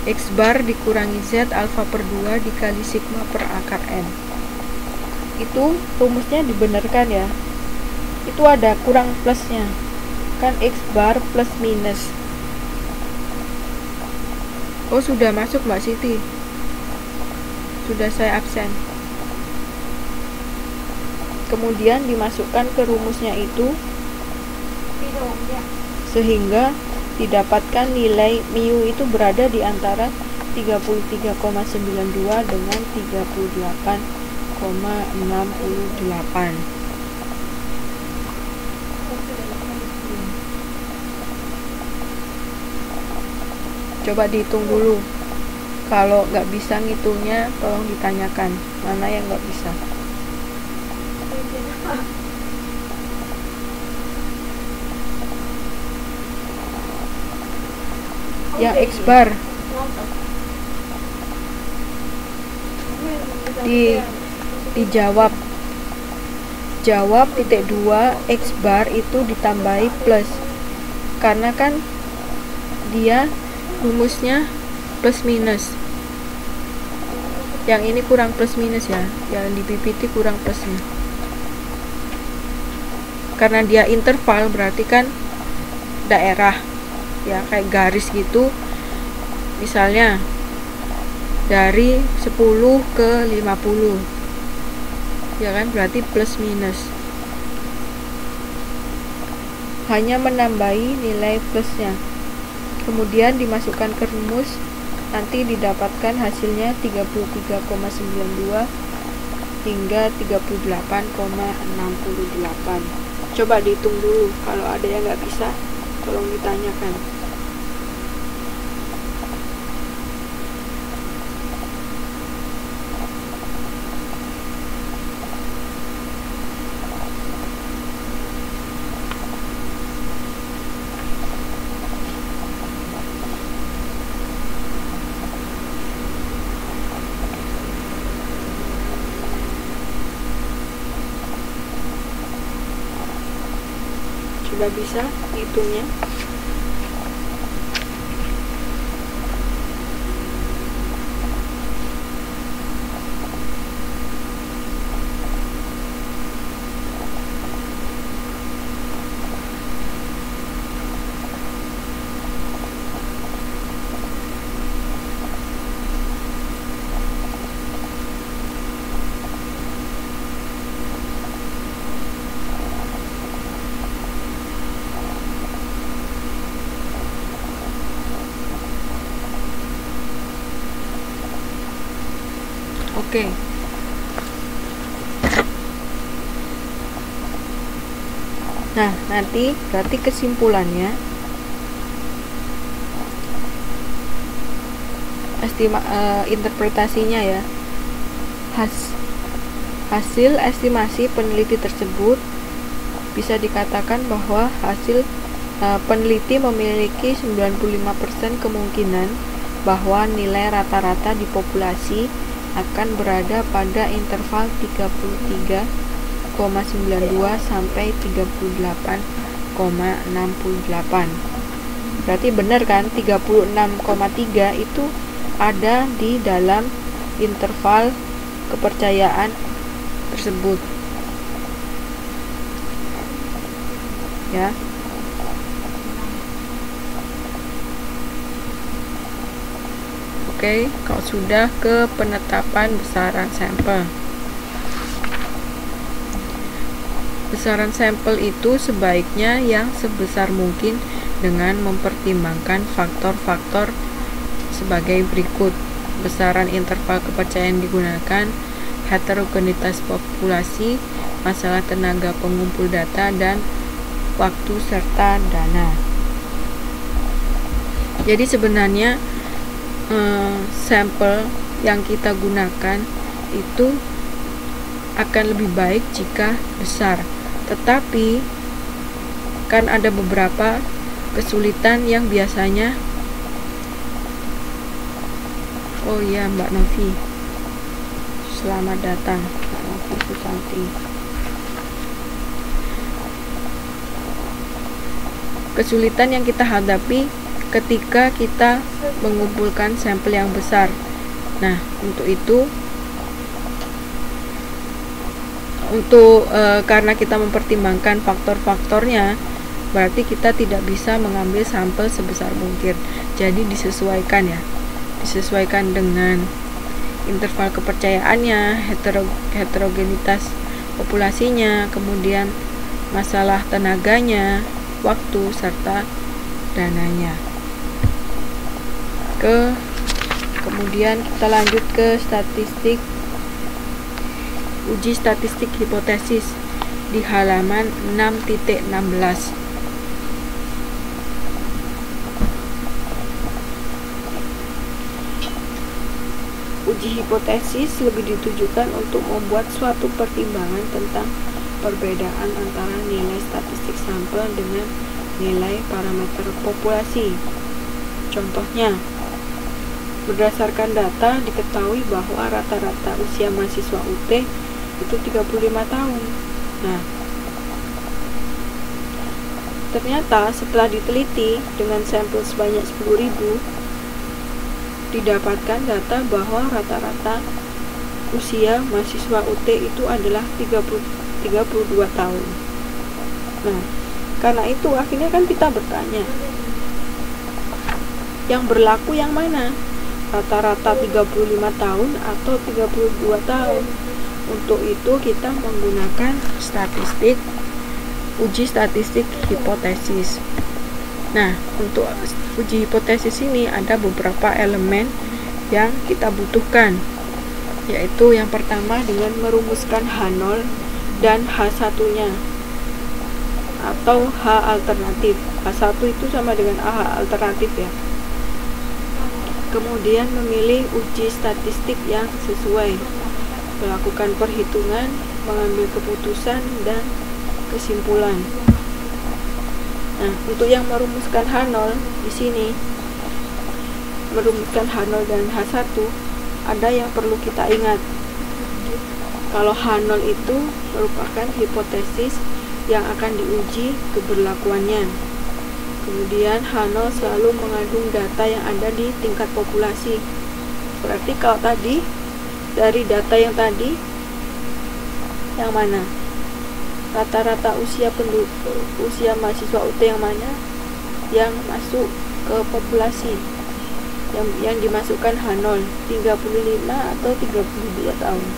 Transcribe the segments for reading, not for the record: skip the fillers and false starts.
X bar dikurangi Z alfa per 2 dikali sigma per akar N. Itu rumusnya dibenarkan ya. Itu ada kurang plusnya. Kan X bar plus minus. Oh, sudah masuk Mbak Siti. Sudah saya absen. Kemudian dimasukkan ke rumusnya itu sehingga didapatkan nilai mu itu berada di antara 33,92 dengan 38,68. Coba dihitung dulu. Kalau nggak bisa ngitungnya, tolong ditanyakan mana yang nggak bisa. Yang X bar dijawab titik 2 X bar itu ditambahi plus, karena kan dia rumusnya plus minus. Yang ini kurang plus minus ya, yang di PPT kurang plusnya. Karena dia interval berarti kan daerah ya, kayak garis gitu. Misalnya dari 10 ke 50 ya kan, berarti plus minus. Hanya menambahi nilai plusnya, kemudian dimasukkan ke rumus, nanti didapatkan hasilnya 33,92 hingga 38,68. Coba dihitung dulu. Kalau ada yang nggak bisa, tolong ditanyakan. Sudah bisa hitungnya? Oke. Nah, nanti berarti kesimpulannya interpretasinya ya. Hasil estimasi peneliti tersebut bisa dikatakan bahwa hasil peneliti memiliki 95% kemungkinan bahwa nilai rata-rata di populasi akan berada pada interval 33,92 sampai 38,68. Berarti benar kan, 36,3 itu ada di dalam interval kepercayaan tersebut. Ya. Oke, kalau sudah ke penetapan besaran sampel. Besaran sampel itu sebaiknya yang sebesar mungkin dengan mempertimbangkan faktor-faktor sebagai berikut. Besaran interval kepercayaan digunakan, heterogenitas populasi, masalah tenaga pengumpul data, dan waktu serta dana. Jadi sebenarnya sampel yang kita gunakan itu akan lebih baik jika besar, tetapi kan ada beberapa kesulitan yang biasanya. Oh iya, Mbak Novi, selamat datang Mbak Novi Susanti. Kesulitan yang kita hadapi ketika kita mengumpulkan sampel yang besar. Nah, untuk itu karena kita mempertimbangkan faktor-faktornya, berarti kita tidak bisa mengambil sampel sebesar mungkin. Jadi disesuaikan ya, disesuaikan dengan interval kepercayaannya, heterogenitas populasinya, kemudian masalah tenaganya, waktu, serta dananya. Kemudian kita lanjut ke statistik, uji statistik hipotesis di halaman 6.16. Uji hipotesis lebih ditujukan untuk membuat suatu pertimbangan tentang perbedaan antara nilai statistik sampel dengan nilai parameter populasi. Contohnya, berdasarkan data diketahui bahwa rata-rata usia mahasiswa UT itu 35 tahun. Nah, ternyata setelah diteliti dengan sampel sebanyak 10.000, didapatkan data bahwa rata-rata usia mahasiswa UT itu adalah 32 tahun. Nah, karena itu akhirnya kan kita bertanya, yang berlaku yang mana? Rata-rata 35 tahun atau 32 tahun? Untuk itu kita menggunakan uji statistik hipotesis. Nah, untuk uji hipotesis ini ada beberapa elemen yang kita butuhkan, yaitu yang pertama dengan merumuskan H0 dan H1-nya atau H alternatif. H1 itu sama dengan H alternatif ya. Kemudian memilih uji statistik yang sesuai, melakukan perhitungan, mengambil keputusan dan kesimpulan. Nah, untuk yang merumuskan H0 di sini, merumuskan H0 dan H1, ada yang perlu kita ingat. Kalau H0 itu merupakan hipotesis yang akan diuji keberlakuannya. Kemudian H0 selalu mengandung data yang ada di tingkat populasi. Berarti kalau tadi dari data yang tadi, yang mana? Rata-rata usia mahasiswa UT yang mana yang masuk ke populasi, yang dimasukkan H0, 35 atau 32 tahun.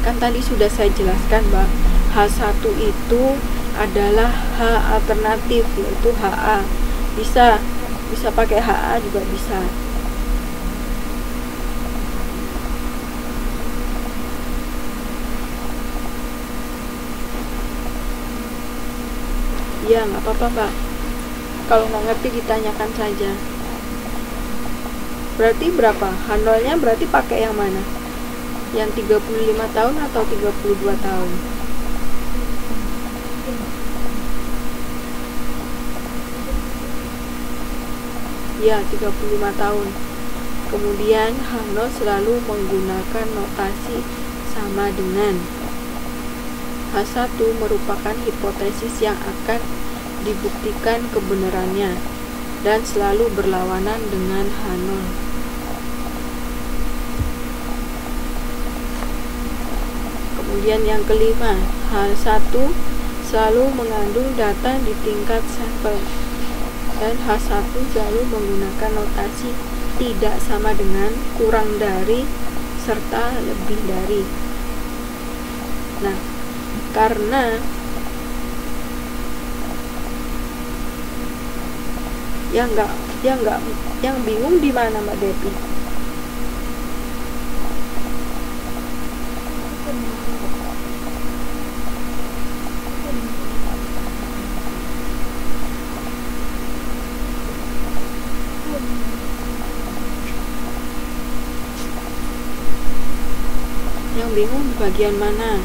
Kan tadi sudah saya jelaskan bahwa H1 itu adalah H alternatif, yaitu HA. Bisa pakai HA juga bisa. Ya, nggak apa-apa Mbak. Kalau nggak ngerti ditanyakan saja. Berarti berapa? H0-nya berarti pakai yang mana? Yang 35 tahun atau 32 tahun? Ya, 35 tahun. Kemudian H0 selalu menggunakan notasi sama dengan. H1 merupakan hipotesis yang akan dibuktikan kebenarannya dan selalu berlawanan dengan H0. Kemudian yang kelima, H1 selalu mengandung data di tingkat sampel dan H1 selalu menggunakan notasi tidak sama dengan, kurang dari, serta lebih dari. Nah, karena yang bingung di mana Mbak Depi? Yang bingung di bagian mana?